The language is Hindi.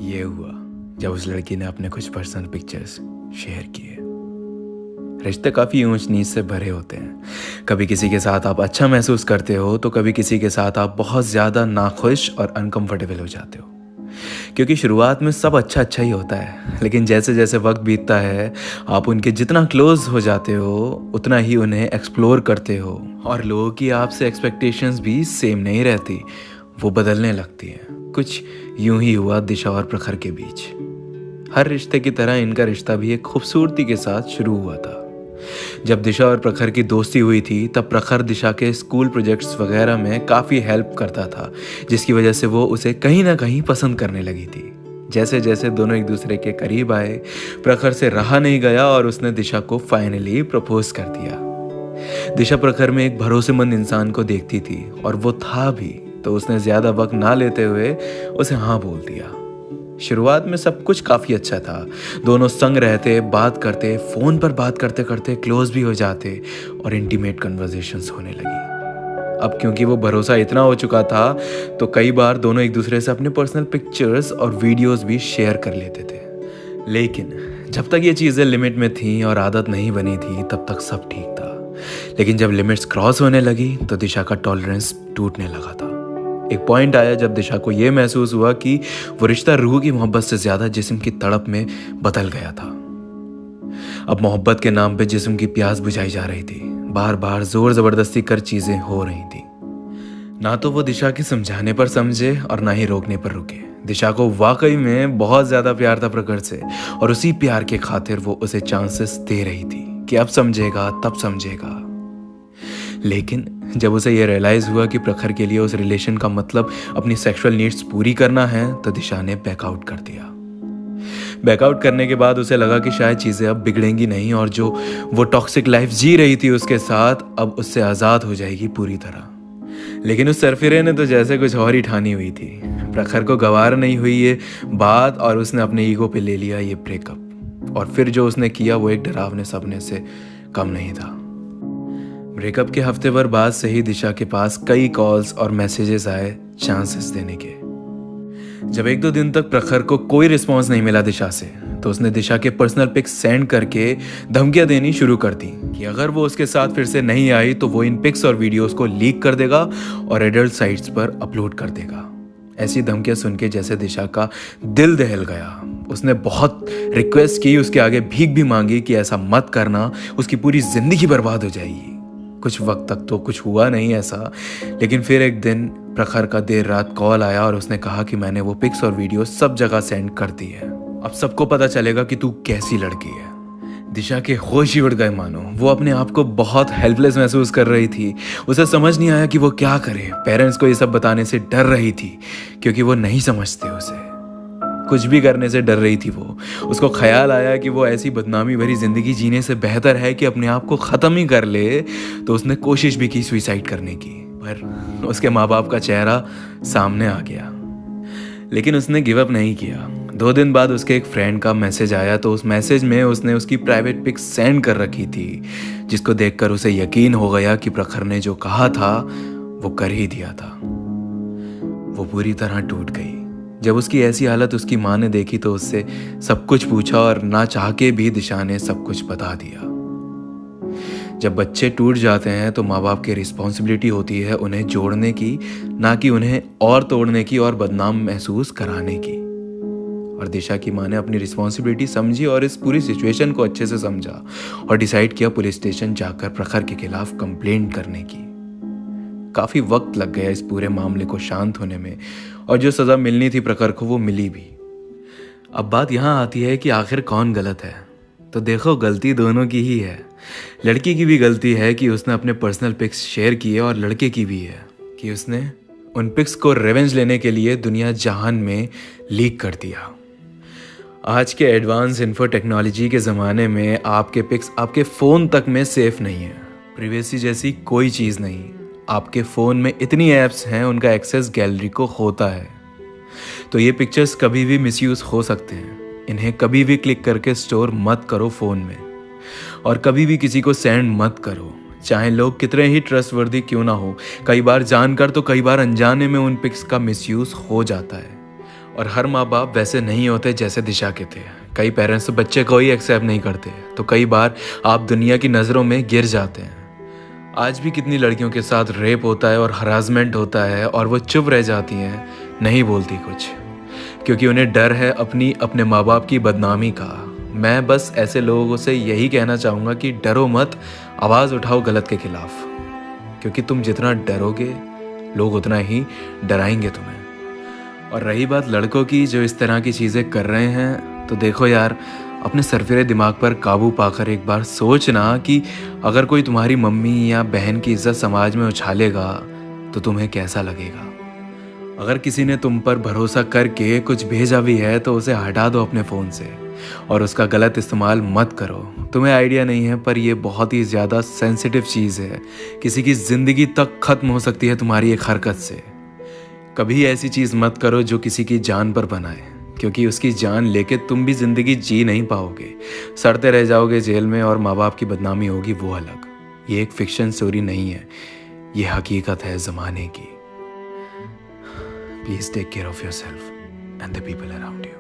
ये हुआ जब उस लड़की ने अपने कुछ पर्सनल पिक्चर्स शेयर किए। रिश्ते काफ़ी ऊंच नीच से भरे होते हैं। कभी किसी के साथ आप अच्छा महसूस करते हो तो कभी किसी के साथ आप बहुत ज़्यादा नाखुश और अनकंफर्टेबल हो जाते हो, क्योंकि शुरुआत में सब अच्छा अच्छा ही होता है, लेकिन जैसे जैसे वक्त बीतता है आप उनके जितना क्लोज हो जाते हो उतना ही उन्हें एक्सप्लोर करते हो, और लोगों की आपसे एक्सपेक्टेशंस भी सेम नहीं रहती, वो बदलने लगती हैं। कुछ यूं ही हुआ दिशा और प्रखर के बीच। हर रिश्ते की तरह इनका रिश्ता भी एक खूबसूरती के साथ शुरू हुआ था। जब दिशा और प्रखर की दोस्ती हुई थी तब प्रखर दिशा के स्कूल प्रोजेक्ट्स वगैरह में काफ़ी हेल्प करता था, जिसकी वजह से वो उसे कहीं ना कहीं पसंद करने लगी थी। जैसे जैसे दोनों एक दूसरे के करीब आए, प्रखर से रहा नहीं गया और उसने दिशा को फाइनली प्रपोज कर दिया। दिशा प्रखर में एक भरोसेमंद इंसान को देखती थी और वो था भी, तो उसने ज़्यादा वक्त ना लेते हुए उसे हाँ बोल दिया। शुरुआत में सब कुछ काफ़ी अच्छा था। दोनों संग रहते, बात करते, फ़ोन पर बात करते करते क्लोज भी हो जाते और इंटीमेट कन्वर्सेशंस होने लगी। अब क्योंकि वो भरोसा इतना हो चुका था तो कई बार दोनों एक दूसरे से अपने पर्सनल पिक्चर्स और वीडियोस भी शेयर कर लेते थे। लेकिन जब तक ये चीज़ें लिमिट में थीं और आदत नहीं बनी थी तब तक सब ठीक था। लेकिन जब लिमिट्स क्रॉस होने लगी तो दिशा का टॉलरेंस टूटने लगा था। एक पॉइंट आया जब दिशा को यह महसूस हुआ कि वो रिश्ता रूह की मोहब्बत से ज्यादा जिस्म की तड़प में बदल गया था। अब मोहब्बत के नाम पे जिस्म की प्यास बुझाई जा रही थी। बार बार जोर जबरदस्ती कर चीजें हो रही थी। ना तो वो दिशा के समझाने पर समझे और ना ही रोकने पर रुके। दिशा को वाकई में बहुत ज्यादा प्यार था प्रखर से, और उसी प्यार के खातिर वो उसे चांसेस दे रही थी कि अब समझेगा तब समझेगा। लेकिन जब उसे यह रियलाइज हुआ कि प्रखर के लिए उस रिलेशन का मतलब अपनी सेक्सुअल नीड्स पूरी करना है तो दिशा ने बैकआउट कर दिया। बैकआउट करने के बाद उसे लगा कि शायद चीज़ें अब बिगड़ेंगी नहीं और जो वो टॉक्सिक लाइफ जी रही थी उसके साथ अब उससे आज़ाद हो जाएगी पूरी तरह। लेकिन उस सरफिरे ने तो जैसे कुछ और ही ठानी हुई थी। प्रखर को गवार नहीं हुई ये बात और उसने अपने ईगो पे ले लिया ये ब्रेकअप, और फिर जो उसने किया वो एक डरावने सपने से कम नहीं था। ब्रेकअप के हफ्ते भर बाद से ही दिशा के पास कई कॉल्स और मैसेजेस आए चांसेस देने के। जब एक दो दिन तक प्रखर को कोई रिस्पांस नहीं मिला दिशा से तो उसने दिशा के पर्सनल पिक्स सेंड करके धमकियां देनी शुरू कर दी कि अगर वो उसके साथ फिर से नहीं आई तो वो इन पिक्स और वीडियोस को लीक कर देगा और एडल्ट साइट्स पर अपलोड कर देगा। ऐसी धमकियां सुन के जैसे दिशा का दिल दहल गया। उसने बहुत रिक्वेस्ट की, उसके आगे भीख भी मांगी कि ऐसा मत करना, उसकी पूरी जिंदगी बर्बाद हो जाएगी। कुछ वक्त तक तो कुछ हुआ नहीं ऐसा, लेकिन फिर एक दिन प्रखर का देर रात कॉल आया और उसने कहा कि मैंने वो पिक्स और वीडियो सब जगह सेंड कर दी है। अब सबको पता चलेगा कि तू कैसी लड़की है। दिशा के होश ही उड़ गए मानो। वो अपने आप को बहुत हेल्पलेस महसूस कर रही थी। उसे समझ नहीं आया कि वो क्या करे। पेरेंट्स को ये सब बताने से डर रही थी क्योंकि वो नहीं समझते उसे। कुछ भी करने से डर रही थी वो। उसको ख्याल आया कि वो ऐसी बदनामी भरी जिंदगी जीने से बेहतर है कि अपने आप को ख़त्म ही कर ले, तो उसने कोशिश भी की सुसाइड करने की, पर उसके माँ बाप का चेहरा सामने आ गया। लेकिन उसने गिव अप नहीं किया। 2 दिन बाद उसके एक फ्रेंड का मैसेज आया, तो उस मैसेज में उसने उसकी प्राइवेट पिक सेंड कर रखी थी, जिसको देखकर उसे यकीन हो गया कि प्रखर ने जो कहा था वो कर ही दिया था। वो पूरी तरह टूट गई। जब उसकी ऐसी हालत उसकी माँ ने देखी तो उससे सब कुछ पूछा और ना चाह के भी दिशा ने सब कुछ बता दिया। जब बच्चे टूट जाते हैं तो माँ बाप की रिस्पॉन्सिबिलिटी होती है उन्हें जोड़ने की, ना कि उन्हें और तोड़ने की और बदनाम महसूस कराने की। और दिशा की माँ ने अपनी रिस्पॉन्सिबिलिटी समझी और इस पूरी सिचुएशन को अच्छे से समझा और डिसाइड किया पुलिस स्टेशन जाकर प्रखर के खिलाफ कंप्लेंट करने की। काफ़ी वक्त लग गया इस पूरे मामले को शांत होने में, और जो सज़ा मिलनी थी प्रखर को वो मिली भी। अब बात यहाँ आती है कि आखिर कौन गलत है। तो देखो, गलती दोनों की ही है। लड़की की भी गलती है कि उसने अपने पर्सनल पिक्स शेयर किए, और लड़के की भी है कि उसने उन पिक्स को रिवेंज लेने के लिए दुनिया जहान में लीक कर दिया। आज के एडवांस इन्फो टेक्नोलॉजी के ज़माने में आपके पिक्स आपके फ़ोन तक में सेफ नहीं है। प्रिवेसी जैसी कोई चीज़ नहीं। आपके फ़ोन में इतनी ऐप्स हैं, उनका एक्सेस गैलरी को होता है, तो ये पिक्चर्स कभी भी मिसयूज़ हो सकते हैं। इन्हें कभी भी क्लिक करके स्टोर मत करो फ़ोन में, और कभी भी किसी को सेंड मत करो, चाहे लोग कितने ही ट्रस्टवर्दी क्यों ना हो। कई बार जानकर तो कई बार अनजाने में उन पिक्स का मिसयूज़ हो जाता है, और हर माँ बाप वैसे नहीं होते जैसे दिशा के थे। कई पेरेंट्स तो बच्चे को ही एक्सेप्ट नहीं करते, तो कई बार आप दुनिया की नज़रों में गिर जाते हैं। आज भी कितनी लड़कियों के साथ रेप होता है और हरासमेंट होता है और वो चुप रह जाती हैं, नहीं बोलती कुछ, क्योंकि उन्हें डर है अपने माँ बाप की बदनामी का। मैं बस ऐसे लोगों से यही कहना चाहूँगा कि डरो मत, आवाज़ उठाओ गलत के खिलाफ, क्योंकि तुम जितना डरोगे लोग उतना ही डराएंगे तुम्हें। और रही बात लड़कों की जो इस तरह की चीज़ें कर रहे हैं, तो देखो यार, अपने सरफिरे दिमाग पर काबू पाकर एक बार सोचना कि अगर कोई तुम्हारी मम्मी या बहन की इज्जत समाज में उछालेगा तो तुम्हें कैसा लगेगा। अगर किसी ने तुम पर भरोसा करके कुछ भेजा भी है तो उसे हटा दो अपने फ़ोन से और उसका गलत इस्तेमाल मत करो। तुम्हें आइडिया नहीं है, पर यह बहुत ही ज़्यादा सेंसिटिव चीज़ है। किसी की ज़िंदगी तक ख़त्म हो सकती है तुम्हारी एक हरकत से। कभी ऐसी चीज़ मत करो जो किसी की जान पर बनाए, क्योंकि उसकी जान लेके तुम भी ज़िंदगी जी नहीं पाओगे, सड़ते रह जाओगे जेल में और माँ बाप की बदनामी होगी वो अलग। ये एक फिक्शन स्टोरी नहीं है, ये हकीकत है ज़माने की। Please take care of yourself and the people around you.